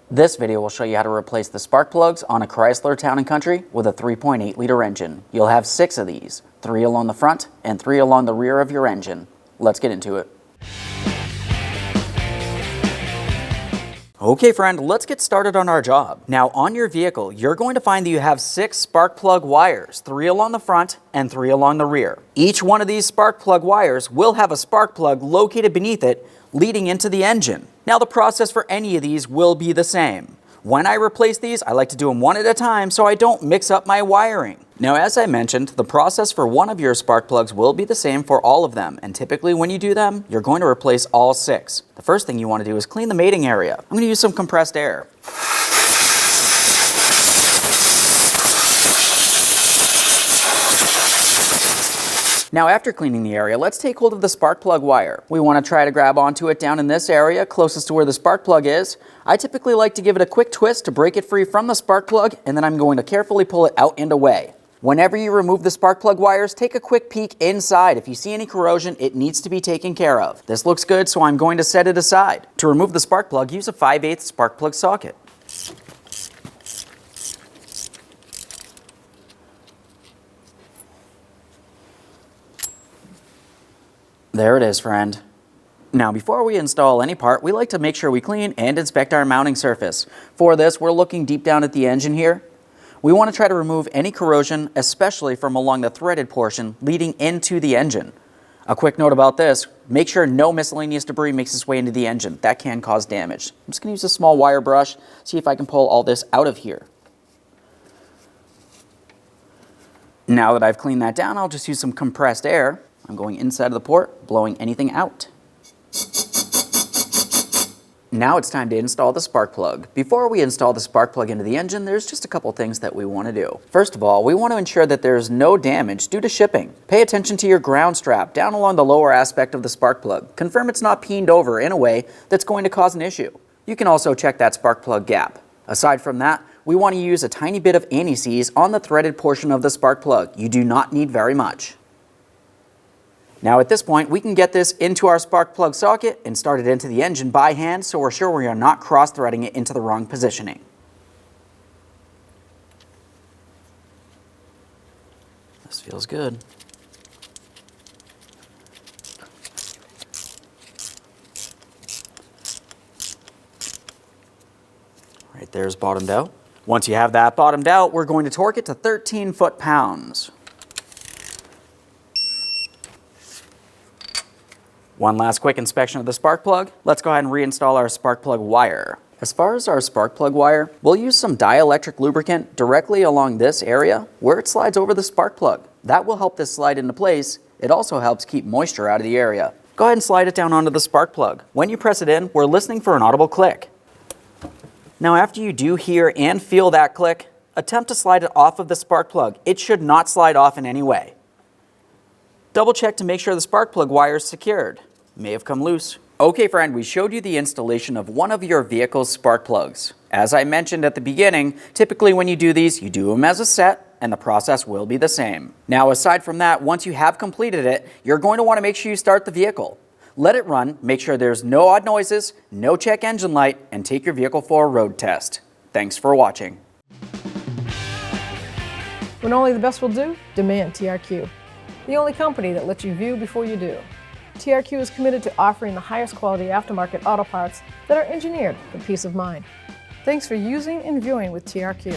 This video will show you how to replace the spark plugs on a Chrysler Town Country with a 3.8-liter engine. You'll have 6 of these, 3 along the front and 3 along the rear of your engine. Let's get into it. Okay friend, let's get started on our job. Now on your vehicle, you're going to find that you have 6 spark plug wires, 3 along the front and 3 along the rear. Each one of these spark plug wires will have a spark plug located beneath it leading into the engine. Now the process for any of these will be the same. When I replace these, I like to do them one at a time so I don't mix up my wiring. Now as I mentioned, the process for one of your spark plugs will be the same for all of them, and typically when you do them, you're going to replace all 6. The first thing you want to do is clean the mating area. I'm going to use some compressed air. Now after cleaning the area, let's take hold of the spark plug wire. We want to try to grab onto it down in this area, closest to where the spark plug is. I typically like to give it a quick twist to break it free from the spark plug, and then I'm going to carefully pull it out and away. Whenever you remove the spark plug wires, take a quick peek inside. If you see any corrosion, it needs to be taken care of. This looks good, so I'm going to set it aside. To remove the spark plug, use a 5/8 spark plug socket. There it is, friend. Now, before we install any part, we like to make sure we clean and inspect our mounting surface. For this, we're looking deep down at the engine here. We want to try to remove any corrosion, especially from along the threaded portion leading into the engine. A quick note about this, make sure no miscellaneous debris makes its way into the engine. That can cause damage. I'm just going to use a small wire brush, see if I can pull all this out of here. Now that I've cleaned that down, I'll just use some compressed air. I'm going inside of the port, blowing anything out. Now it's time to install the spark plug. Before we install the spark plug into the engine, there's just a couple things that we want to do. First of all, we want to ensure that there's no damage due to shipping. Pay attention to your ground strap down along the lower aspect of the spark plug. Confirm it's not peened over in a way that's going to cause an issue. You can also check that spark plug gap. Aside from that, we want to use a tiny bit of anti-seize on the threaded portion of the spark plug. You do not need very much. Now at this point, we can get this into our spark plug socket and start it into the engine by hand so we're sure we are not cross-threading it into the wrong positioning. This feels good. Right there's bottomed out. Once you have that bottomed out, we're going to torque it to 13 foot-pounds. One last quick inspection of the spark plug. Let's go ahead and reinstall our spark plug wire. As far as our spark plug wire, we'll use some dielectric lubricant directly along this area where it slides over the spark plug. That will help this slide into place. It also helps keep moisture out of the area. Go ahead and slide it down onto the spark plug. When you press it in, we're listening for an audible click. Now after you do hear and feel that click, attempt to slide it off of the spark plug. It should not slide off in any way. Double check to make sure the spark plug wire is secured. It may have come loose. Okay friend, we showed you the installation of one of your vehicle's spark plugs. As I mentioned at the beginning, typically when you do these, you do them as a set and the process will be the same. Now aside from that, once you have completed it, you're going to want to make sure you start the vehicle. Let it run, make sure there's no odd noises, no check engine light, and take your vehicle for a road test. Thanks for watching. When only the best will do, demand TRQ. The only company that lets you view before you do. TRQ is committed to offering the highest quality aftermarket auto parts that are engineered for peace of mind. Thanks for using and viewing with TRQ.